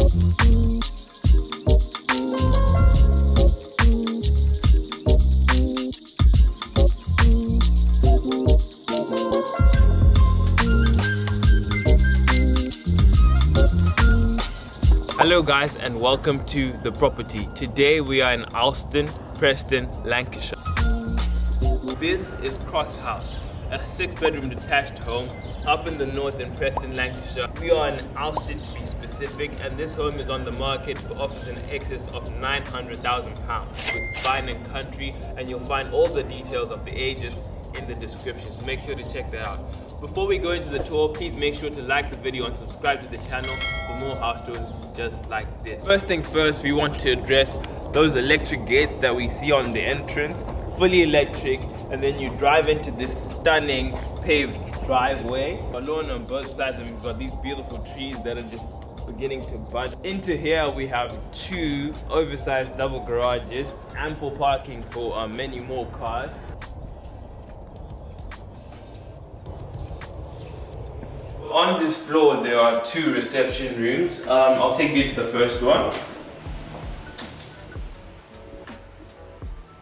Hello guys and welcome to the property. Today we are in Alston, Preston, Lancashire. This is Cross House, a 6-bedroom detached home up in the north in Preston, Lancashire. We are in Alston to be specific, and this home is on the market for offers in excess of £900,000 with Fine and Country, and you'll find all the details of the agents in the description, so make sure to check that out. Before we go into the tour, please make sure to like the video and subscribe to the channel for more house tours just like this. First things first, we want to address those electric gates that we see on the entrance, fully electric, and then you drive into this stunning paved driveway. A lawn on both sides, and we've got these beautiful trees that are just beginning to bud. Into here we have 2 oversized double garages, ample parking for many more cars. On this floor there are 2 reception rooms. I'll take you to the first one.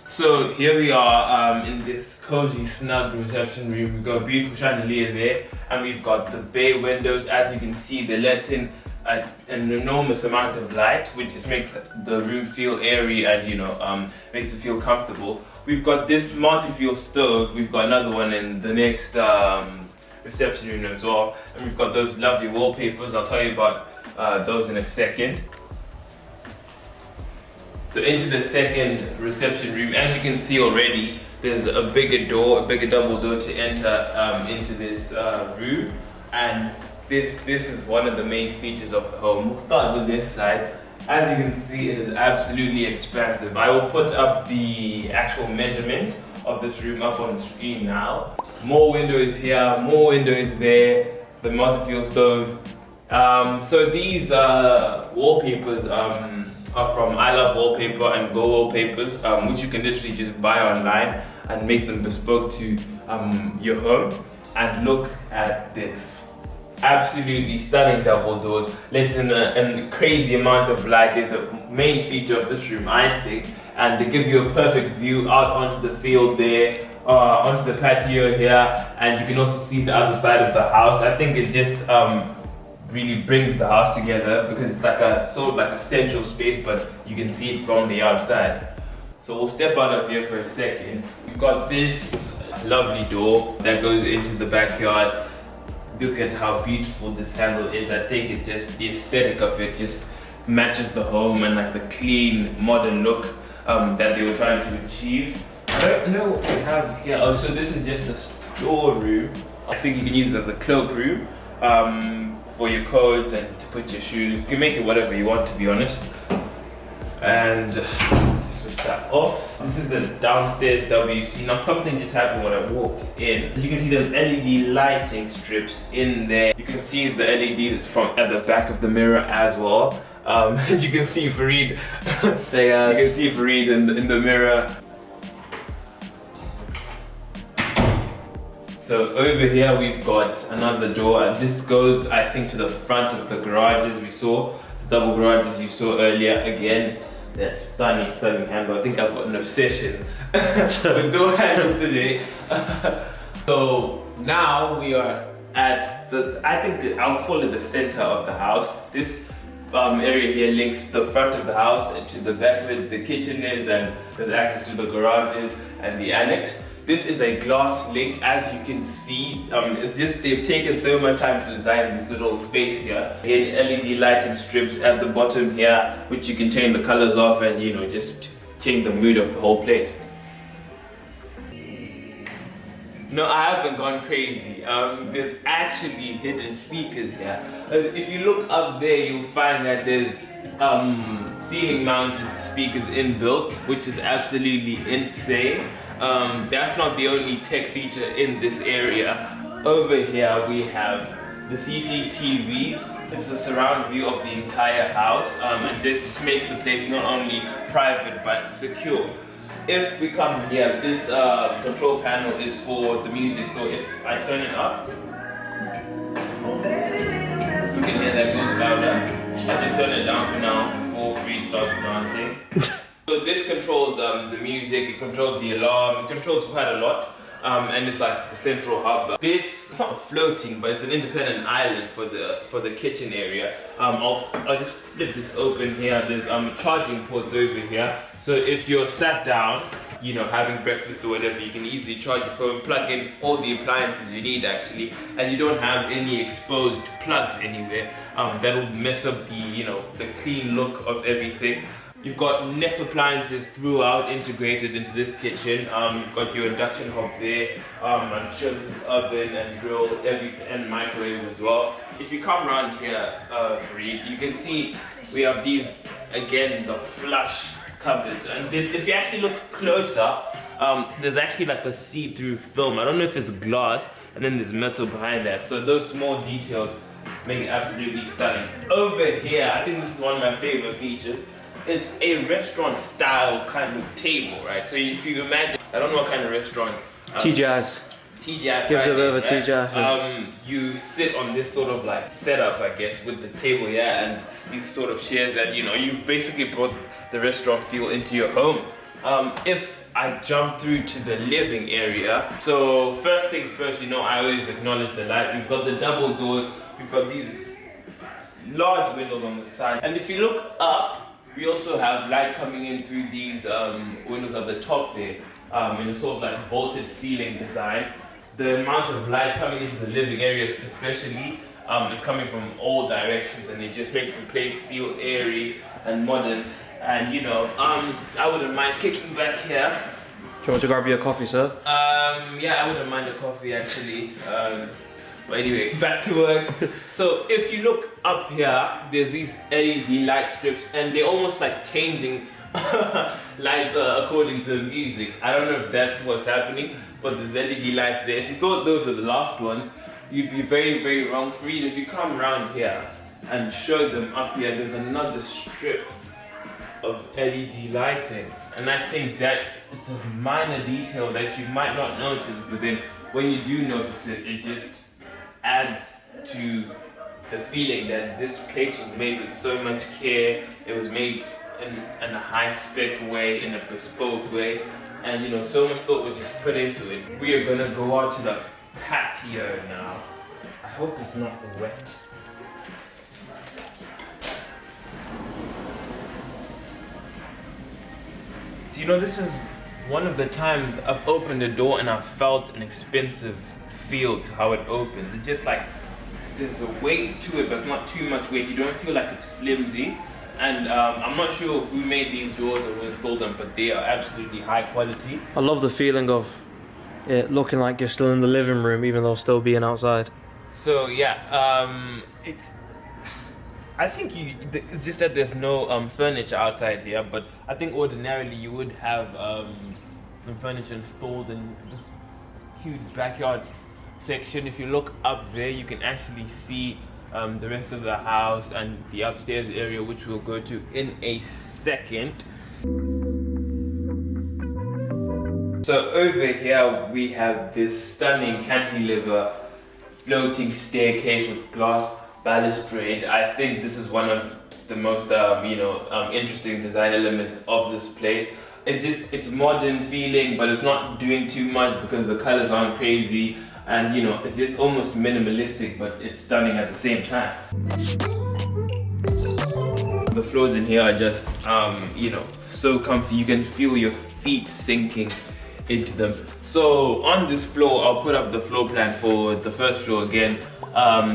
So here we are in this cozy, snug reception room. We've got a beautiful chandelier there, and we've got the bay windows. As you can see, they let in an enormous amount of light, which just makes the room feel airy and makes it feel comfortable. We've got this multi-fuel stove. We've got another one in the next reception room as well, and we've got those lovely wallpapers. I'll tell you about those in a second. So into the second reception room, as you can see already, there's a bigger door, a bigger double door to enter into this room, and this is one of the main features of the home. We'll start with this side. As you can see, it is absolutely expansive. I will put up the actual measurement of this room up on the screen now. More windows here, more windows there, the multi-fuel stove. So these wallpapers are from I Love Wallpaper and Go Wallpapers, which you can literally just buy online and make them bespoke to your home. And look at this. Absolutely stunning double doors, lets in a crazy amount of light. They're the main feature of this room, I think, and they give you a perfect view out onto the field there, onto the patio here, and you can also see the other side of the house. I think it just really brings the house together because it's like a sort of like a central space, but you can see it from the outside. So we'll step out of here for a second. We've got this lovely door that goes into the backyard. Look at how beautiful this handle is. I think it just, the aesthetic of it just matches the home and like the clean modern look that they were trying to achieve. I don't know what we have here. Oh, so this is just a storeroom. I think you can use it as a cloakroom for your coats and to put your shoes. You can make it whatever you want, to be honest. And switch that off. This is the downstairs WC. Now something just happened when I walked in. As you can see, there's LED lighting strips in there. You can see the LEDs from at the back of the mirror as well. You can see Fareed. Hey guys. You can see Fareed in the mirror. So over here we've got another door, and this goes, I think, to the front of the garages we saw. The double garages you saw earlier. Again, they're stunning, stunning handle. I think I've got an obsession with door handles today. So now we are at the, I think I'll call it the center of the house. This area here links the front of the house to the back where the kitchen is, and there's access to the garages and the annex. This is a glass link, as you can see. It's just, they've taken so much time to design this little space here. Again, LED lighting strips at the bottom here, which you can change the colors of and just change the mood of the whole place. No, I haven't gone crazy. There's actually hidden speakers here. If you look up there, you'll find that there's ceiling mounted speakers inbuilt, which is absolutely insane. That's not the only tech feature in this area. Over here we have the CCTVs. It's a surround view of the entire house, and this makes the place not only private but secure. If we come here, this control panel is for the music, so if I turn it up, you can hear that goes louder. I just turn it down starts dancing. So this controls the music, it controls the alarm, it controls quite a lot. And it's like the central hub. This, it's not floating, but it's an independent island for the kitchen area. I'll just flip this open here. There's charging ports over here. So if you're sat down, you know, having breakfast or whatever, you can easily charge your phone, plug in all the appliances you need actually, and you don't have any exposed plugs anywhere. That'll mess up the, you know, the clean look of everything. You've got Neff appliances throughout integrated into this kitchen. You've got your induction hob there. I'm sure this is oven and grill, and microwave as well. If you come around here, Fareed, you can see we have these, again, the flush cupboards. And if you actually look closer, there's actually like a see-through film. I don't know if it's glass, and then there's metal behind that. So those small details make it absolutely stunning. Over here, I think this is one of my favorite features. It's a restaurant style kind of table, right? So if you imagine, I don't know what kind of restaurant. TGI's. TGI. Gives a bit of a TGI. You sit on this sort of like setup, I guess, with the table here and these sort of chairs that, you know, you've basically brought the restaurant feel into your home. If I jump through to the living area, so first things first, you know, I always acknowledge the light. We've got the double doors, we've got these large windows on the side. And if you look up, we also have light coming in through these windows at the top there, in a sort of like vaulted ceiling design. The amount of light coming into the living area especially is coming from all directions, and it just makes the place feel airy and modern. And you know, I wouldn't mind kicking back here. Do you want to grab your coffee, sir? Yeah, I wouldn't mind a coffee actually. But anyway, back to work. So if you look up here, there's these LED light strips, and they're almost like changing lights according to the music. I don't know if that's what's happening, but there's LED lights there. If you thought those were the last ones, you'd be very, very wrong. Fareed, if you come around here and show them up here, there's another strip of LED lighting. And I think that it's a minor detail that you might not notice, but then when you do notice it, it just adds to the feeling that this place was made with so much care. It was made in a high-spec way, in a bespoke way, and you know, so much thought was just put into it. We are gonna go out to the patio now. I hope it's not wet. Do you know, this is one of the times I've opened the door and I've felt an expensive feel to how it opens. It's just like there's a weight to it, but it's not too much weight. You don't feel like it's flimsy. And I'm not sure who made these doors or who installed them, but they are absolutely high quality. I love the feeling of it looking like you're still in the living room, even though still being outside. So yeah, I think it's just that there's no furniture outside here, but I think ordinarily you would have some furniture installed in this huge backyard section. If you look up there, you can actually see the rest of the house and the upstairs area, which we'll go to in a second. So over here we have this stunning cantilever floating staircase with glass balustrade. I think this is one of the most interesting design elements of this place. It's modern feeling, but it's not doing too much because the colors aren't crazy. And you know, it's just almost minimalistic, but it's stunning at the same time. The floors in here are just, so comfy. You can feel your feet sinking into them. So on this floor, I'll put up the floor plan for the first floor again.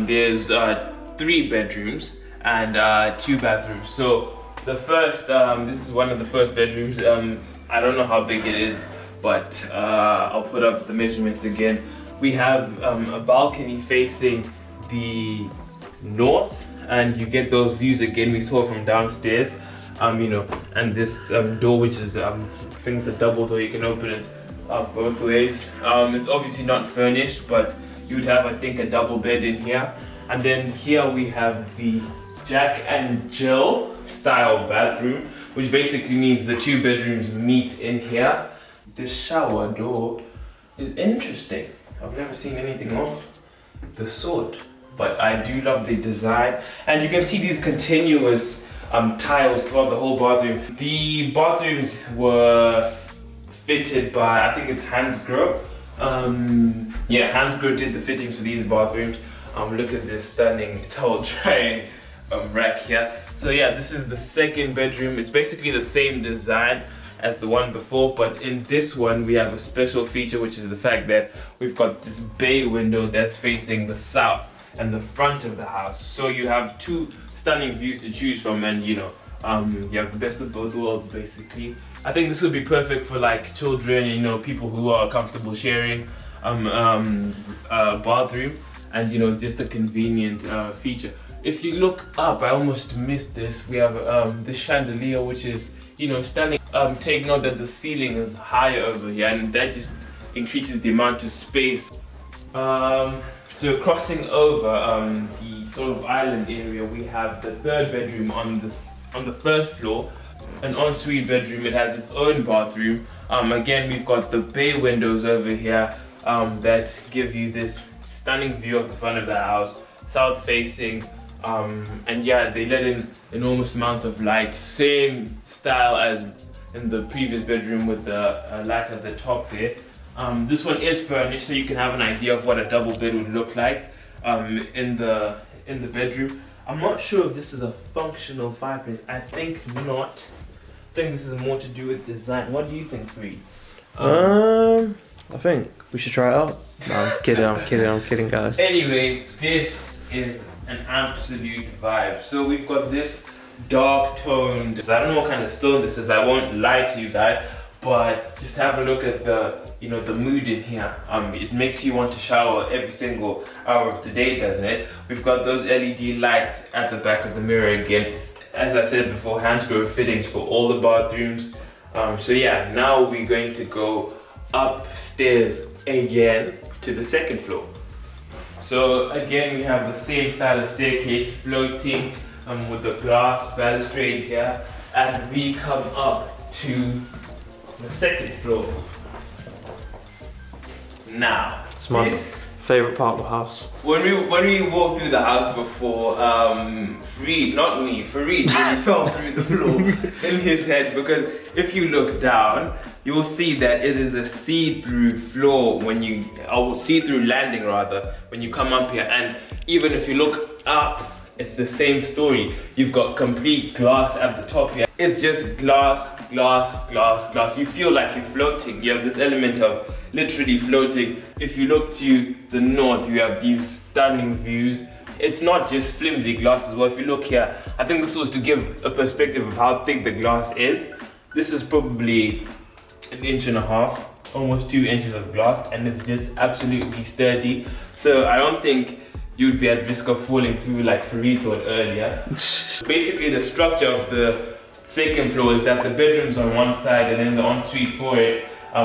There's 3 bedrooms and 2 bathrooms. So the first, this is one of the first bedrooms. I don't know how big it is, but I'll put up the measurements again. We have a balcony facing the north, and you get those views again we saw from downstairs. And this door, which is I think the double door, you can open it both ways. It's obviously not furnished, but you would have, I think, a double bed in here. And then here we have the Jack and Jill style bathroom, which basically means the 2 bedrooms meet in here. This shower door is interesting. I've never seen anything of the sort, but I do love the design. And you can see these continuous tiles throughout the whole bathroom. The bathrooms were fitted by, I think it's Hansgrohe. Yeah, Hansgrohe did the fittings for these bathrooms. Look at this stunning towel drying rack here. So yeah, this is the second bedroom. It's basically the same design as the one before, but in this one we have a special feature, which is the fact that we've got this bay window that's facing the south and the front of the house. So you have two stunning views to choose from, and you have the best of both worlds basically. I think this would be perfect for like children, people who are comfortable sharing a bathroom, and it's just a convenient feature. If you look up, I almost missed this, we have this chandelier, which is stunning. Take note that the ceiling is higher over here, and that just increases the amount of space. So crossing over the sort of island area, we have the third bedroom on the first floor, an ensuite bedroom. It has its own bathroom. Again, we've got the bay windows over here that give you this stunning view of the front of the house, south facing. And yeah, they let in enormous amounts of light, same style as in the previous bedroom with the light at the top there. This one is furnished, so you can have an idea of what a double bed would look like in the bedroom. I'm not sure if this is a functional fireplace. I think not. I think this is more to do with design. What do you think, Fareed? I think we should try it out. No, I'm kidding, guys. Anyway, this is an absolute vibe. So we've got this dark toned, I don't know what kind of stone this is, I won't lie to you guys, but just have a look at the mood in here. It makes you want to shower every single hour of the day, doesn't it? We've got those LED lights at the back of the mirror again. As I said before, Hansgrohe fittings for all the bathrooms. So yeah, now we're going to go upstairs again to the second floor. So again, we have the same style of staircase, floating with the glass balustrade here, and we come up to the second floor. Now, It's my favourite part of the house. When we walked through the house before, Fareed really fell through the floor in his head, because if you look down, you will see that it is a see-through floor see-through landing rather, when you come up here. And even if you look up, it's the same story. You've got complete glass at the top here. It's just glass, glass, glass, glass. You feel like you're floating. You have this element of literally floating. If you look to the north, you have these stunning views. It's not just flimsy glass as well. If you look here, I think this was to give a perspective of how thick the glass is. This is probably 1.5 inches, almost 2 inches of glass, and it's just absolutely sturdy. So I don't think you'd be at risk of falling through like Fareed thought earlier. Basically, the structure of the second floor is that the bedroom's on one side, and then the ensuite for it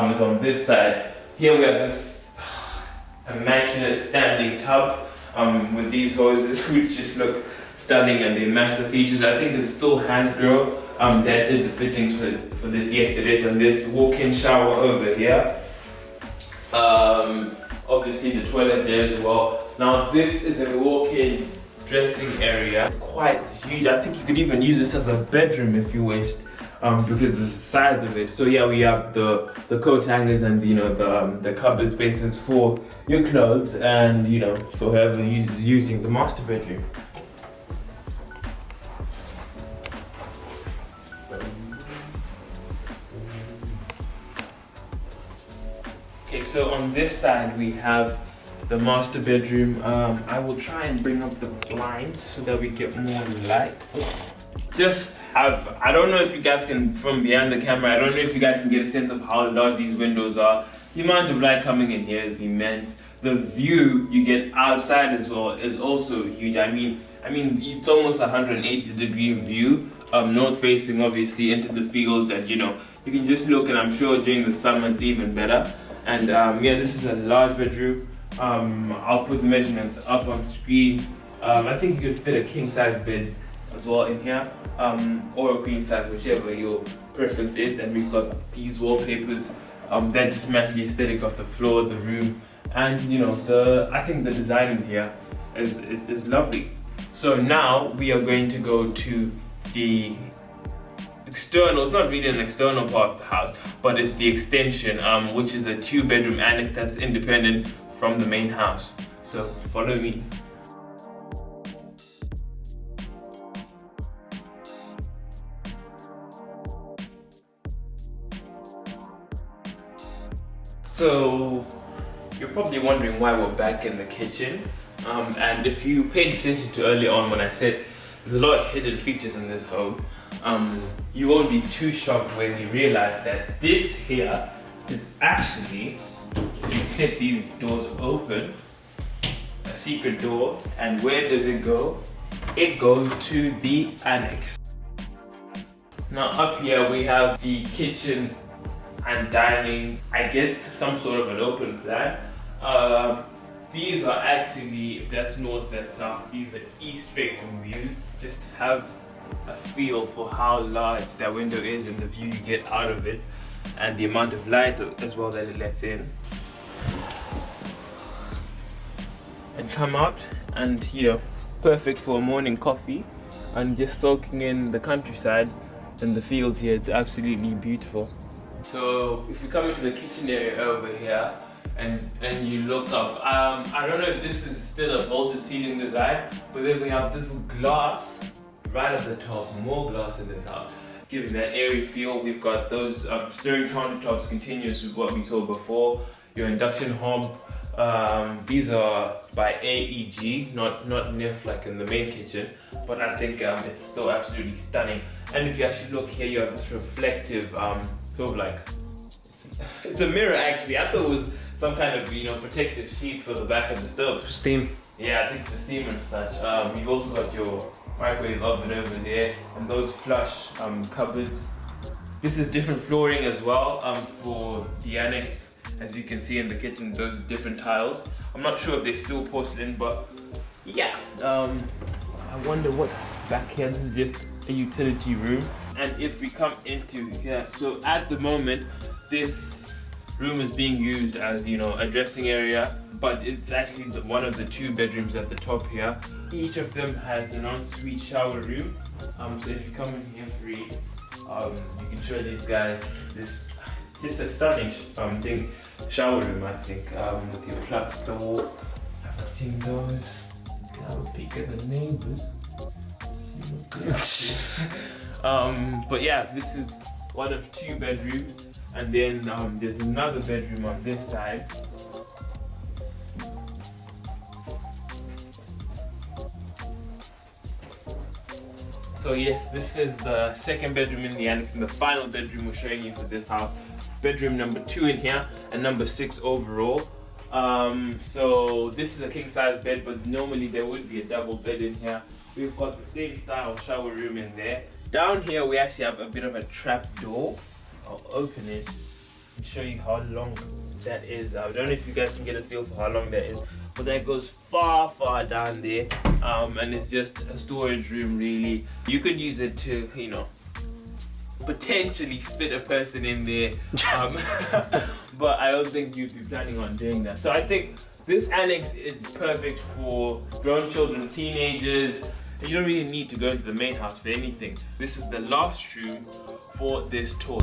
is on this side. Here we have this immaculate standing tub with these hoses, which just look stunning, and they match the features. I think it's still Hansgrohe that did the fittings for this. Yes, it is. And this walk-in shower over here. Obviously the toilet there as well. Now this is a walk-in dressing area. It's quite huge. I think you could even use this as a bedroom if you wished, because of the size of it. So yeah, we have the coat hangers and the cupboard spaces for your clothes, and for whoever is using the master bedroom. Okay, so on this side we have the master bedroom. I will try and bring up the blinds so that we get more light. I don't know if you guys can, from behind the camera, I don't know if you guys can get a sense of how large these windows are. The amount of light coming in here is immense. The view you get outside as well is also huge. I mean, it's almost 180-degree view, north facing obviously into the fields, and you can just look, and I'm sure during the summer it's even better. And yeah, this is a large bedroom. I'll put the measurements up on screen. I think you could fit a king-size bed as well in here, or a queen-size, whichever your preference is. And we've got these wallpapers that just match the aesthetic of the floor, the room, and I think the design in here is lovely. So now we are going to go to the external, it's not really an external part of the house, but it's the extension, which is a 2-bedroom annex that's independent from the main house. So follow me. So you're probably wondering why we're back in the kitchen, and if you paid attention to earlier on when I said there's a lot of hidden features in this home, you won't be too shocked when you realize that this here is actually, if you click these doors open, a secret door. And where does it go? It goes to the annex. Now up here we have the kitchen and dining, I guess some sort of an open plan. These are actually, if that's north, that's south, these are east facing views, just to have a feel for how large that window is and the view you get out of it, and the amount of light as well that it lets in. And come out and, you know, perfect for a morning coffee and just soaking in the countryside and the fields here. It's absolutely beautiful. So if you come into the kitchen area over here and you look up, I don't know if this is still a vaulted ceiling design, but then we have this glass right at the top, more glass in this house, giving that airy feel. We've got those stirring countertops continuous with what we saw before. Your induction hob, these are by AEG, not NIF like in the main kitchen, but I think it's still absolutely stunning. And if you actually look here, you have this reflective sort of like, it's a mirror actually. I thought it was some kind of, you know, protective sheet for the back of the stove. For steam. Yeah, I think for steam and such. You've also got your microwave oven over there and those flush cupboards. This is different flooring as well for the annex. As you can see in the kitchen, those different tiles. I'm not sure if they're still porcelain, but yeah. I wonder what's back here. This is just a utility room. And if we come into here, so at the moment, this room is being used as, you know, a dressing area, but it's actually one of the 2 bedrooms at the top here. Each of them has an ensuite shower room. So if you come in here free, you can show these guys this. It's just a stunning shower room, I think, with your plug store. I haven't seen those. Have a peek at the neighbors. But yeah, this is one of 2 bedrooms, and then there's another bedroom on this side. So yes, this is the 2nd bedroom in the annex and the final bedroom we're showing you for this house. Bedroom number 2 in here and number 6 overall. So this is a king size bed, but normally there would be a double bed in here. We've got the same style shower room in there. Down here we actually have a bit of a trap door. I'll open it and show you how long that is. I don't know if you guys can get a feel for how long that is, but that goes far down there, and it's just a storage room really. You could use it to, you know, potentially fit a person in there, but I don't think you'd be planning on doing that. So I think this annex is perfect for grown children, teenagers. You don't really need to go into the main house for anything. This is the last room for this tour.